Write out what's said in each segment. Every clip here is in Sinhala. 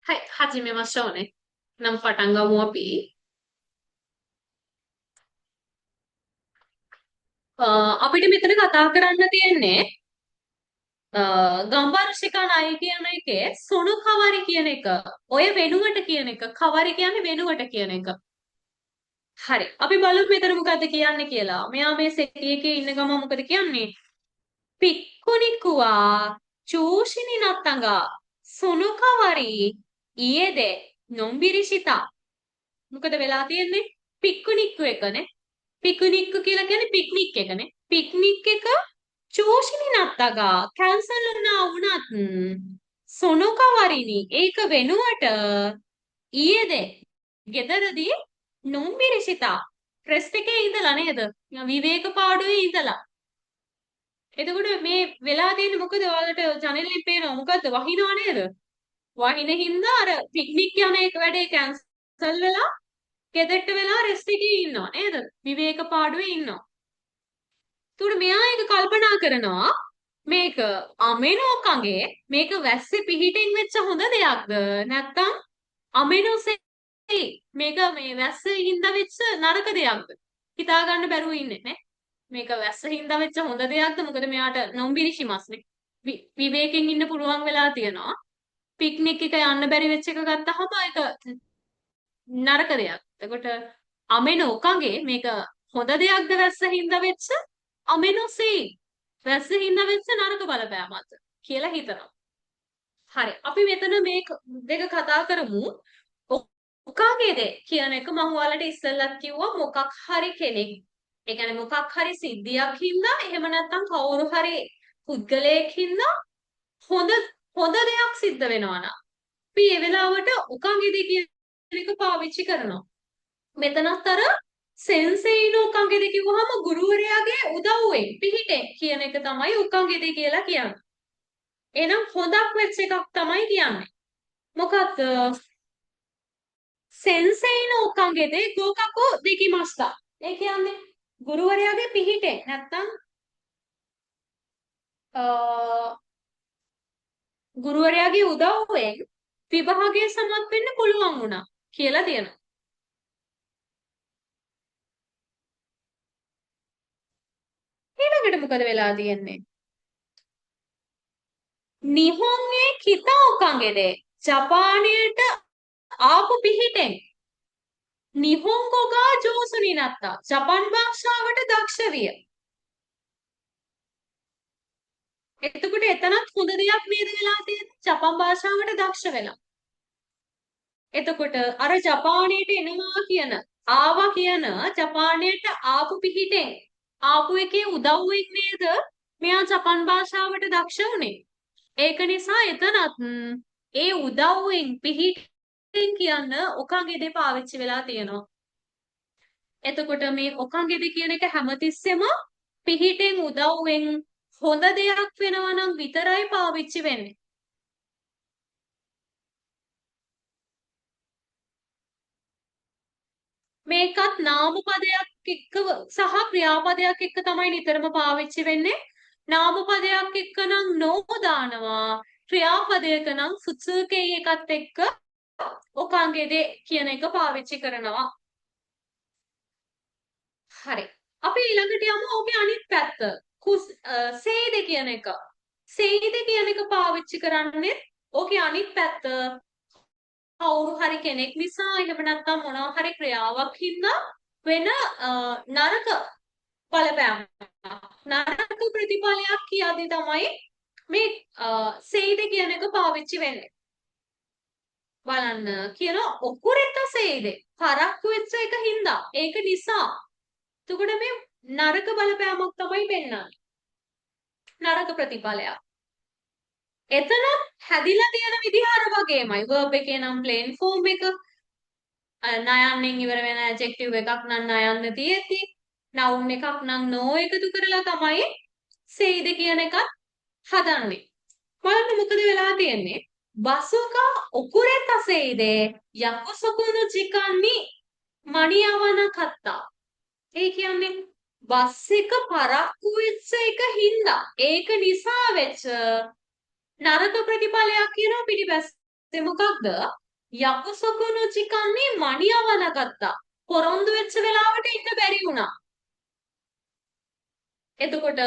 はい、始めましょうね。ng patanggaw mo api. අපිට මෙතන කතා කරන්න තියෙන්නේ ගම්බාරුෂිකා ණය කියන එකේ සොනු කවරි කියන එක. ඔය වෙනුවට කියන එක. කවරි කියන්නේ වෙනුවට කියන එක. හරි. අපි බලමු මෙතන මොකද්ද කියන්නේ කියලා. මෙයා මේ සෙටි එකේ ඉන්න ගම මොකද කියන්නේ? පික්කුනිකුවා චූෂිනි නත්තංගා සොනු කවරි ඊයේද නොම්බිරිෂිතා. මොකද වෙලා තියෙන්නේ? පික්කුනික්කු එකනේ. පික්නික් කියලා කියන්නේ පික්නික් එකනේ. පික්නික් එක චෝෂිනි නත්තගා කැන්සල් වුණා වුණත් සොනොකවරිනි ඒක වෙනුවට ඊයේද ගෙදරදී නොම්බිරිසිතා රෙස්ට් එකේ ඉඳලා නේද? විවේක පාඩුවේ ඉඳලා. එතකොට මේ වෙලා තියෙන්නේ මොකද? ඔයාලට ජනෙලෙන් පේනවා මොකද්ද? වහිනව නේද? වහින හින්දා අර පික්නික් යන එක වැඩේ කැන්සල් වෙලා ගෙදරට වෙලා රෙස්ට් එකේ ඉන්නවා නේද? විවේක පාඩුවේ ඉන්නවා. එතකොට මෙයා එක කල්පනා කරනවා මේක අමෙනෝකගේ මේක වැස්සේ පිහිටින් වෙච්ච හොඳ දෙයක්ද නැත්නම් අමෙනෝසේ මේක මේ වැස්සේ හින්දා වෙච්ච නරක දෙයක්ද හිතා ගන්න බැරුව ඉන්නේ නේ මේක වැස්ස හින්දා වෙච්ච හොඳ දෙයක්ද මොකද මෙයාට නොම්බිරිෂිමස්නේ විවේකයෙන් ඉන්න පුළුවන් වෙලා තියෙනවා පික්නික් එක යන්න බැරි වෙච්ච එක ගත්තහම ඒක නරක දෙයක්. එතකොට අමෙනෝකගේ මේක හොඳ දෙයක්ද වැස්ස හින්දා වෙච්ච අමෙනෝසේ වැස්ස හින්දා වෙච්ච නරක බලපෑමක්ද කියලා හිතනවා. හරි. අපි මෙතන මේ දෙක කතා කරමු. ඔකාගේද කියන එක මම ඔයාලට ඉස්සෙල්ලත් කිව්වා මොකක් හරි කෙනෙක්. ඒ කියන්නේ මොකක් හරි සිද්ධියක් හින්දා එහෙම නැත්නම් කවුරු හරි පුද්ගලයෙක් හින්දා හොඳ හොඳ දෙයක් සිද්ධ වෙනවා නම් අපි ඒ වෙලාවට ඔකාගේද කියන එක පාවිච්චි කරනවා. මෙතනත් අර සෙන්සෙයින උකංගෙද කිව්වහම ගුරුවරයාගේ උදව්වෙන් පිහිටෙන් කියන එක තමයි උකංගෙද කියලා කියන්නේ. එහෙනම් හොඳක් වෙච්ච එකක් තමයි කියන්නේ. මොකක්ද? සෙන්සෙයින උකංගෙද ගෝකකෝ දෙකිමස්තා. ඒ කියන්නේ ගුරුවරයාගේ පිහිටෙන් නැත්තම් ගුරුවරයාගේ උදව්වෙන් විභාගයේ සමත් වෙන්න පුළුවන් වුණා කියලා තියෙනවා. ඊළඟට මොකද වෙලා තියෙන්නේ? නිහොන්ගේ කිතා උකංගෙද ජපානයට ආපු පිහිටෙන් නිහොන්ගෝගා ජෝසුනි නත්තා ජපන් භාෂාවට දක්ෂ විය. එතකොට එතනත් හොඳ දෙයක් නේද වෙලා තියෙන්නේ ජපන් භාෂාවට දක්ෂ වෙලා. එතකොට අර ජපානයට එනවා කියන ආවා කියන ජපානයට ආපු පිහිටෙන් ආපු එකේ උදව්වෙන් නේද මෙයා ජපන් භාෂාවට දක්ෂ වුනේ. ඒක නිසා එතනත් ඒ උදව්වෙන් පිහිටෙන් කියන්න ඔකගෙද පාවිච්චි වෙලා තියෙනවා. එතකොට මේ ඔකගෙද කියන එක හැමතිස්සෙම පිහිටෙන් උදව්වෙන් හොඳ දෙයක් වෙනවා නම් විතරයි පාවිච්චි වෙන්නේ. මේකත් නාම පදයක් එක්ක සහ ක්‍රියාපදයක් එක්ක තමයි නිතරම පාවිච්චි වෙන්නේ. නාම පදයක් එක්ක නම් නෝ දානවා. ක්‍රියාපදයක නම් ෆුත්සුකේ එකත් එක්ක ඔකංගෙද කියන එක පාවිච්චි කරනවා. හරි. අපි ඊළඟට යමු ඕකේ අනිත් පැත්ත. සේද කියන එක. සේද කියන එක පාවිච්චි කරන්නේ ඕකේ අනිත් පැත්ත. කවුරු හරි කෙනෙක් නිසා එහෙම නැත්නම් මොනවා හරි ක්‍රියාවක් හින්දා වෙන නරක බලපෑමක් නරක ප්‍රතිඵලයක් කියද්දි තමයි මේ සේද කියන එක පාවිච්චි වෙන්නේ. බලන්න කියන ඔකුරෙත සේද පරක්කු වෙච්ච එක හින්දා ඒක නිසා එතකොට මේ නරක බලපෑමක් තමයි පෙන්වන්නේ. නරක ප්‍රතිඵලයක්. එතන හැදිලා තියෙන විදිහ අර වගේමයි. verb එකේ නම් plain form එක නයන්නෙන් ඉවර වෙන adjective එකක් නම් නයන්න තියෙද්දි noun එකක් නම් no එකතු කරලා තමයි සේද කියන එකත් හදන්නේ. බලන්න මොකද වෙලා තියෙන්නේ? බසුකා ඔකුරෙත සේදේ යකුසකුණු චිකන්නි මණියවන කත්තා. ඒ කියන්නේ බස් එක පරක්කු වෙච්ච එක හින්දා ඒක නිසා වෙච්ච නරක ප්‍රතිඵලයක් කියනවා පිටිපස්ස පස්සේ මොකක්ද? යකුසකුණු චිකන්නේ මණියවන ගත්තා. පොරොන්දු වෙච්ච වෙලාවට ඉන්න බැරි වුණා. එතකොට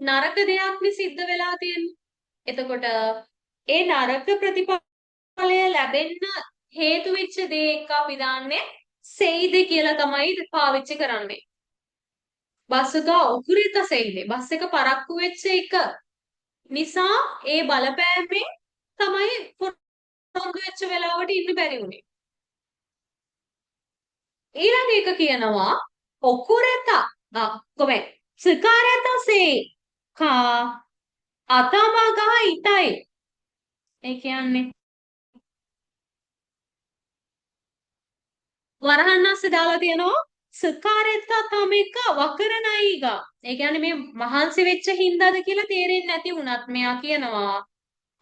නරක දෙයක්නේ සිද්ධ වෙලා තියෙන්නේ. එතකොට ඒ නරක ප්‍රතිඵලය ලැබෙන්න හේතු වෙච්ච දේ එක අපි දාන්නේ සෙයිද කියලා තමයි පාවිච්චි කරන්නේ. බස් එක උකුරිත සෙයිද. බස් එක පරක්කු වෙච්ච එක නිසා ඒ බලපෑමෙන් තමයි පොරොන්දු වෙච්ච වෙලාවට ඉන්න බැරි වුණේ. ඊළඟ එක කියනවා ඔකුරෙත ගොමෙන් ස්කාරෙත සේ කා අතමගා ඉතයි. ඒ කියන්නේ වරහන් අස්සේ දාලා තියෙනවා ස්කාරෙත තමෙක වකරණයිගා. ඒ කියන්නේ මේ මහන්සි වෙච්ච හින්දාද කියලා තේරෙන්නේ නැති වුණත් මෙයා කියනවා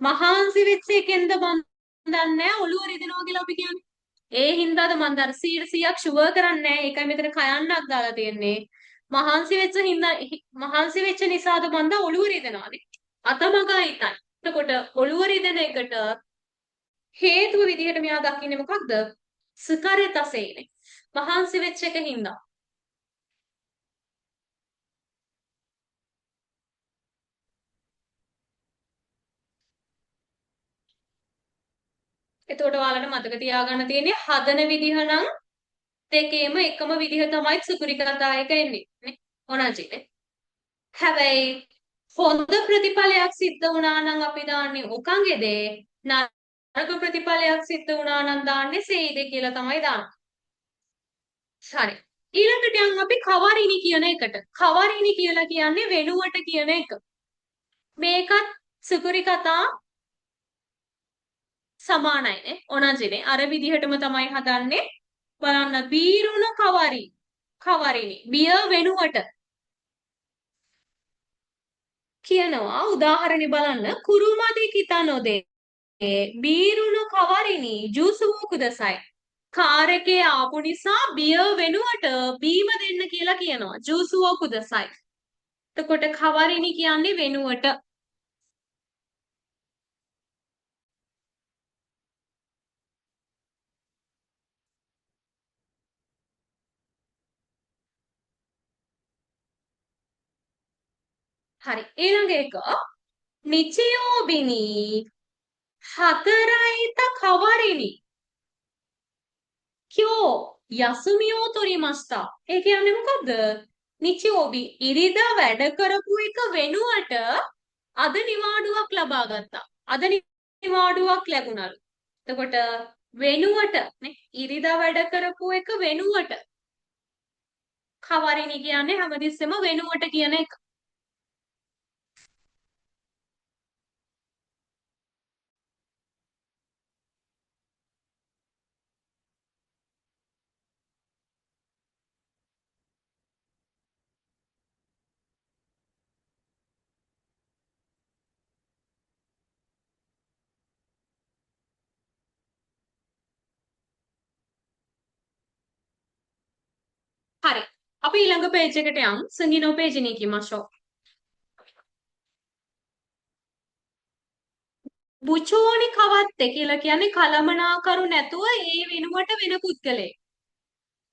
මහන්සි වෙච්ච එකෙන්ද මන් දන්නේ නැහැ ඔළුව රිදෙනවා කියලා අපි කියන්නේ. ඒ හින්දාද මන් දර 100ක් ෂුවර් කරන්නේ නැහැ. ඒකයි මෙතන කයන්නක් දාලා තියෙන්නේ. මහන්සි වෙච්ච හින්දා මහන්සි වෙච්ච නිසාද මන්ද ඔළුව රිදෙනවානේ. අතමගා හිතයි. එතකොට ඔළුව රිදෙන එකට හේතුව විදිහට මෙයා දකින්නේ මොකක්ද? සුකරතසේනේ. මහන්සි වෙච්ච එක හින්දා. එතකොට ඔයාලට මතක තියාගන්න තියෙන්නේ හදන විදිහ නම් දෙකේම එකම විදිහ තමයි සුකුරිකතායක එන්නේ නේ. ඔනජිනේ. හැබැයි හොඳ ප්‍රතිඵලයක් සිද්ධ වුණා නම් අපි දාන්නේ උකංගෙදේ නරක ප්‍රතිඵලයක් සිද්ධ වුණා නම් දාන්නේ සේයිද කියලා තමයි දාන්නේ. හරි. ඊළඟට යන් අපි කවරිනි කියන එකට. කවරිනි කියලා කියන්නේ වෙනුවට කියන එක. මේකත් සුකුරි කතා සමානයිනේ. ඔනජිනේ. අර විදිහටම තමයි හදන්නේ. බලන්න බීරුණ කවරි. කවරිනි. බිය වෙනුවට කියනවා උදාහරණෙ බලන්න කුරුමදි කිතනොදේ බීරුණු කවරිනි ජූසුවෝ කුදසයි. කාර් එකේ ආපු නිසා බිය වෙනුවට බීම දෙන්න කියලා කියනවා. ජූසුවෝ කුදසයි. එතකොට කවරිනි කියන්නේ වෙනුවට. හරි. ඊළඟ එක නිචියෝබිනි හතරයිත කවරිනි කියෝ යසුමියෝ තොරිමස්තා. ඒ කියන්නේ මොකද්ද? නිචියෝබි ඉරිදා වැඩ කරපු එක වෙනුවට අද නිවාඩුවක් ලබා ගත්තා. අද නිවාඩුවක් ලැබුණලු. එතකොට වෙනුවට නේ ඉරිදා වැඩ කරපු එක වෙනුවට කවරිනි කියන්නේ හැමතිස්සෙම වෙනුවට කියන එක. හරි. අපි ඊළඟ පේජ් එකට යමු. සංගීනෝ පේජ්に行きましょう. බුචෝනි කවත්තේ කියලා කියන්නේ කලමනාකරු නැතුව ඒ වෙනුවට වෙන පුද්ගලයෙක්.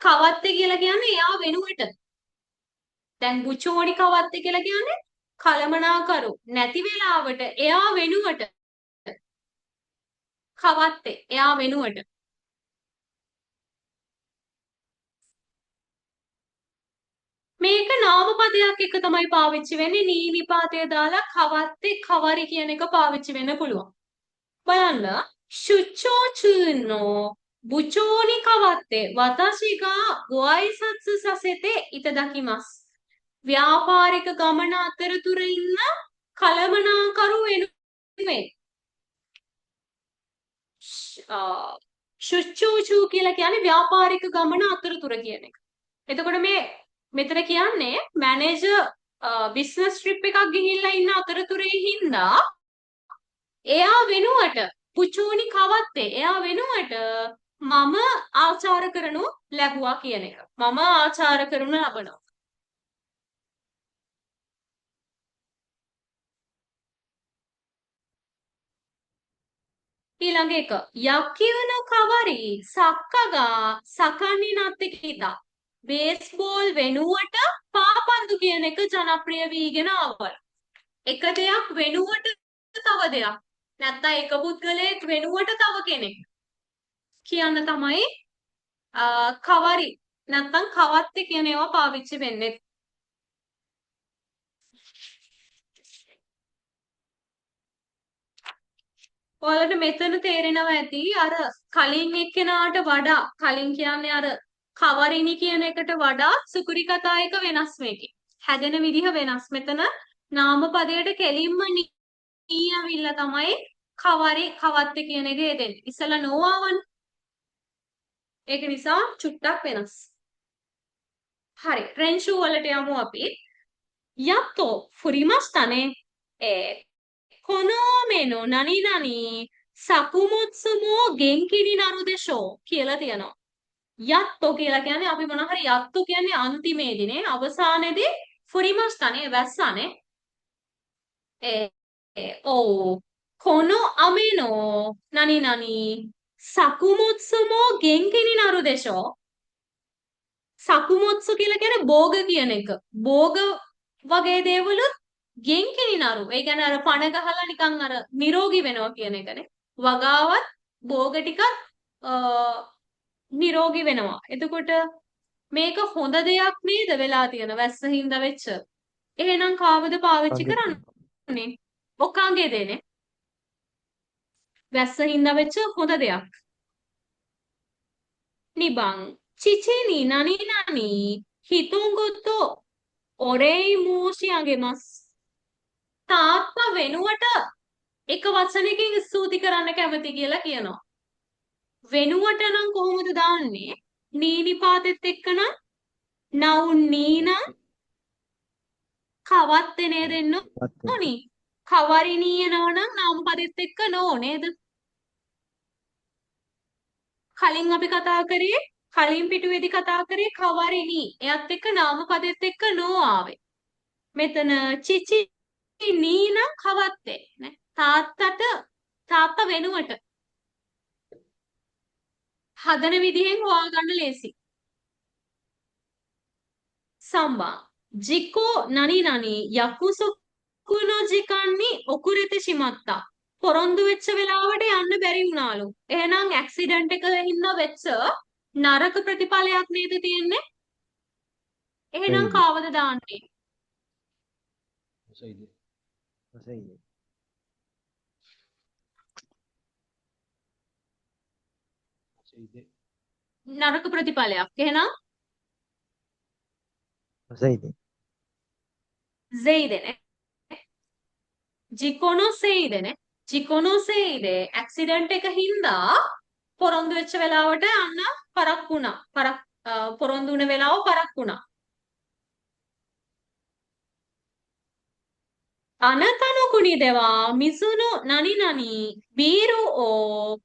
කවත්තේ කියලා කියන්නේ එයා වෙනුවට. දැන් බුචෝනි කවත්තේ කියලා කියන්නේ කලමනාකරු නැති වෙලාවට එයා වෙනුවට. කවත්තේ එයා වෙනුවට. මේක නාමපදයක් එක තමයි පාවිච්චි වෙන්නේ. නී නිපාතය දාලා කවත්තේ කවරි කියන එක පාවිච්චි වෙන්න පුළුවන්. බලන්න ශුච්චෝ චුනෝ බුචෝනි කවත්තේ වතශි ගා ගෝයිසත්සු සසෙතේ ඉතදකිමස්. ව්‍යාපාරික ගමන අතරතුර ඉන්න කලමනාකරු වෙනුවෙන් ශුච්චූචූ කියලා කියන්නේ ව්‍යාපාරික ගමන අතරතුර කියන එක. එතකොට මේ මෙතන කියන්නේ මැනේජර් බිස්නස් ට්‍රිප් එකක් ගිහිල්ලා ඉන්න අතරතුරේ හින්දා එයා වෙනුවට පුචෝනි කවත්තේ එයා වෙනුවට මම ආචාර කරනු ලැබුවා කියන එක. මම ආචාර කරනු ලබනවා. ඊළඟ එක යකියන කවරි සක්කගා සකන්නි නත්ති කීතා බේස්බෝල් වෙනුවට පාපන්දු කියන එක ජනප්‍රිය වීගෙන ආවල්. එක දෙයක් වෙනුවට තව දෙයක්. නැත්නම් එක පුද්ගලයෙක් වෙනුවට තව කෙනෙක්. කියන්න තමයි කවරි නැත්නම් කවත්ති කියන ඒවා පාවිච්චි වෙන්නේ. ඔයාලට මෙතන තේරෙනවා ඇති අර කලින් එක්කෙනාට වඩා කලින් කියන්නේ අර කවරිනි කියන එකට වඩා සුකුරි කතා එක වෙනස් මේකේ. හැදෙන විදිහ වෙනස්. මෙතන නාමපදයට කෙලින්ම නී ඇවිල්ලා තමයි කවරි කවත්ත කියන එක යෙදෙන්නේ. ඉස්සලා නොආවන්. ඒක නිසා චුට්ටක් වෙනස්. හරි. රෙන්ෂු වලට යමු අපි. යත්තෝ ෆුරිමස්තනේ කොනෝමෙනෝ නනි නනි සකුමුත්සුමෝ ගෙන්කිනි නරු දෙෂෝ කියලා තියෙනවා. යත්තෝ කියලා කියන්නේ අපි මොන හරි යත්තු කියන්නේ අන්තිමේදීනේ අවසානයේදී ෆුරිමස්තනේ වැස්සනේ ඔව් කොනෝ අමෙනෝ නනි නනි සකුමුත්සුමෝ ගෙන්කිනි නරු දෙෂෝ සකුමුත්සු කියලා කියන්නේ භෝග කියන එක. භෝග වගේ දේවලුත් ගෙන්කිනි නරු. ඒ කියන්නේ අර පණ ගහලා නිකන් අර නිරෝගී වෙනවා කියන එකනේ. වගාවත් භෝග ටිකක් නිරෝගී වෙනවා. එතකොට මේක හොඳ දෙයක් නේද වෙලා තියෙන වැස්සහින්ද වෙච්ච. එහෙනම් කාවද පාවිච්චි කරන්නේ? ඔකාගේ දෙනේ. වැස්සහින්ද වෙච්ච හොඳ දෙයක්. නිබං චිචිනි නනි නනි හිතුංගොත්තෝ ඔරේයි මූෂියගේ මස් තාත්තා වෙනුවට එක වචනකින් ස්තුති කරන්න කැමති කියලා කියනවා. වෙනුවට නම් කොහොමද දාන්නේ? නීනිපාතෙත් එක්කනම් නවුන් නීනම් කවත්තේ නේද එන්න ඕනි. කවරිනී එනවනම් නාමපදෙත් එක්ක නෝ නේද? කලින් අපි කතා කරේ කලින් පිටුවේදී කතා කරේ කවරිනී. එයත් එක්ක නාමපදෙත් එක්ක නෝ ආවේ. මෙතන චිචි නීනම් කවත්තේ නේ. තාත්තා වෙනුවට හදන විදිහෙන් හොයාගන්න ලේසි. සම්බා ජිකෝ නනි නනි යකුසොකුනෝ ජිකන්නි ඔකුරෙති ශිමත්තා පොරොන්දු වෙච්ච වෙලාවට යන්න බැරි වුණාලු. එහෙනම් ඇක්සිඩන්ට් එක හින්දා වෙච්ච නරක ප්‍රතිඵලයක් නේද තියෙන්නේ? එහෙනම් කාවද දාන්නේ? නරක ප්‍රතිඵලයක්. එහෙනම් zeide ජිකොනෝ සෙයිදනේ. ජිකොනෝ සෙයිදේ ඇක්සිඩන්ට් එක හින්දා පොරොන්දු වෙච්ච වෙලාවට යන්න පරක් වුණා. පොරොන්දු වුණ වෙලාව පරක් වුණා. අනතනුකුණි දෙවා මිසුනු නනි නනි බීරු ඕ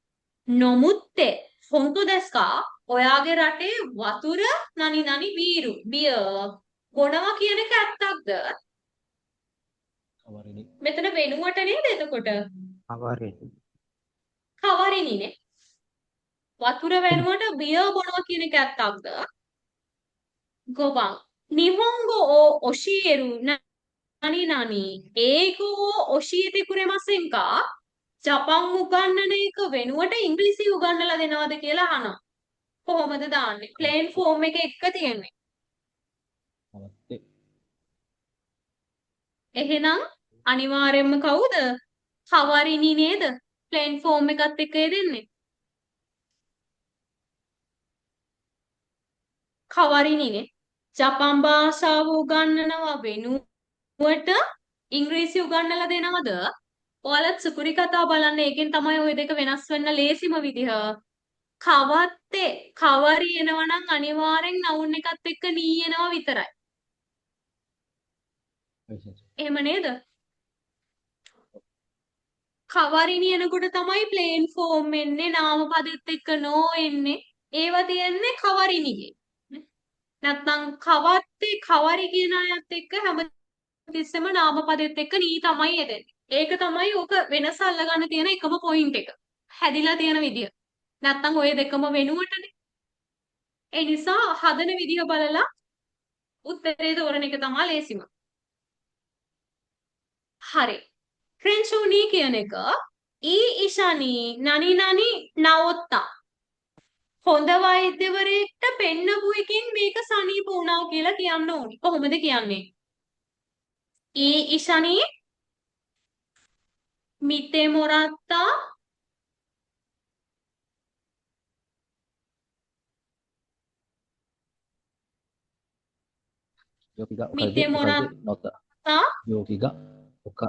නොමුත්තේ හොන්තු දෙස්කා ඔයාගේ රටේ වතුර නනි නනි බීරු බිය බොනවා කියන එක ඇත්තක්ද? මෙතන වෙනුවට නේද එතකොට? කවරිනිනේ. වතුර වෙනුවට බිය බොනවා කියන එක ඇත්තක්ද? ගොබන් නිහොංගෝ ඕ ඔෂියෙරු නනි නනි ඒගෝ ඔෂියෙති කුරෙමසෙන්කා ජපන් උගන්නන එක වෙනුවට ඉංග්‍රීසි උගන්නලා දෙනවද කියලා අහනවා. කොහොමද දාන්නේ? ප්ලේන් ෆෝම් එක තියෙන්නේ. එහෙනම් අනිවාර්යයෙන්ම කවුද? කවරිනි නේද? ප්ලේන් ෆෝම් එකත් එක්ක දෙන්නේ. කවරිනිනේ. ජපන් භාෂාව උගන්නනවා වෙනුවට ඉංග්‍රීසි උගන්නලා දෙනවද? ඔයාලත් සුකුරි කතා බලන්න. ඒකෙන් තමයි ওই දෙක වෙනස් වෙන්න ලේසිම විදිහ. කවත්තේ කවරි එනවා නම් අනිවාර්යෙන් නවුන් එකත් එක්ක නී එනවා විතරයි. එහෙම නේද? කවරිනි එනකොට තමයි ප්ලේන් ෆෝම් එන්නේ. නාමපදෙත් එක්ක නෝ එන්නේ. ඒවා තියන්නේ කවරිනිගේ. නැත්නම් කවත්තේ කවරි කියන අයත් එක්ක හැමතිස්සෙම නාමපදෙත් එක්ක නී තමයි එදෙන්නේ. ඒක තමයි ඕක වෙනස අල්ලගන්න තියෙන එකම පොයින්ට් එක. හැදිලා තියෙන විදිය. නැත්තම් ඔය දෙකම වෙනුවටනේ. ඒ නිසා හදන විදිය බලලා උත්තරේ තෝරන එක තමයි ලේසිම. හරි. ෆ්‍රෙන්ච් කියන එක ඊ ඉෂානී නනි නනි නවොත්තා. හොඳ වෛද්‍යවරයෙක්ට පෙන්නපු එකෙන් මේක සනීප වුණා කියලා කියන්න ඕනි. කොහොමද කියන්නේ? ඊ Ishani මිතේ මොරත්තා Yoki ga okage, මිතේ okage, මොරත්තා nota. Yoki ga oka,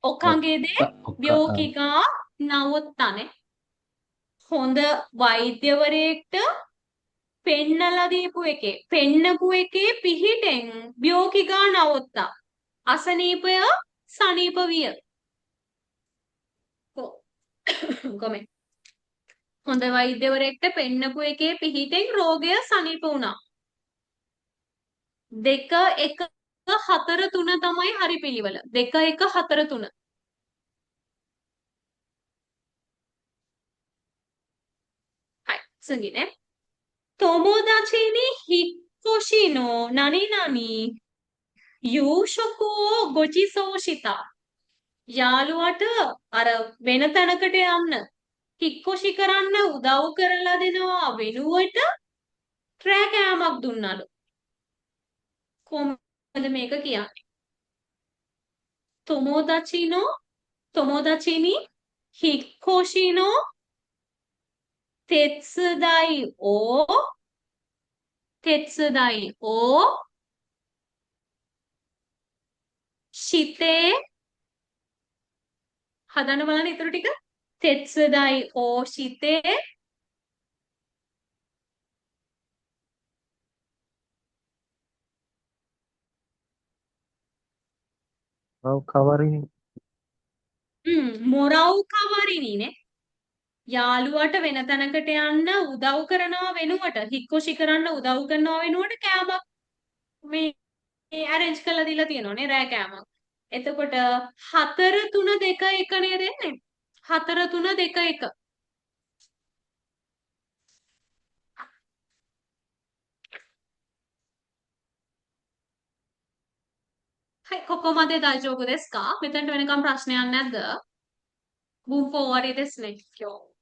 ඔකගේදේ oka, ව්‍යෝකිකා නවොත්තානේ. හොඳ වෛද්‍යවරයෙක්ට පෙන්නලා දීපු එකේ පෙන්නපු එකේ පිහිටෙන් ව්‍යෝකිකා නවොත්තා. අසනීපය සනීප විය. කොමෙන් හොඳ වෛද්‍යවරයෙක්ට පෙන්නපු එකේ පිහිටෙන් රෝගය සනීප වුණා. 2 1 4 3 තමයි හරි පිළිවෙල. 2 1 4 3.はい、次ね。友達に引っ越しの何々夕食をご馳走した。යාළුවට අර වෙන තැනකට යන්න හික්කොෂි කරන්න උදව් කරලා දෙනවා වෙනුවට ට්‍රෑ කෑමක් දුන්නලු. කොහොමද මේක කියන්නේ? 友達に引っ越しの手伝いをしてහදන්න බලන්න ඊටු ටික 手伝いをして Kau kawarin. මොරව් කවරිනිනේ යාළුවට වෙන තැනකට යන්න උදව් කරනවා වෙනුවට හික්කොෂි කරන්න උදව් කරනවා වෙනුවට කෑමක් මේ arrange කරලා දීලා තියෙනවානේ රෑ කෑමක්. එතකොට 4 3 2 1 නේද එන්නේ? 4 3 2 1. はい、ここまで大丈夫ですか？ මෙතනට වෙනකම් ප්‍රශ්නයක් නැද්ද? move forward ですね今日。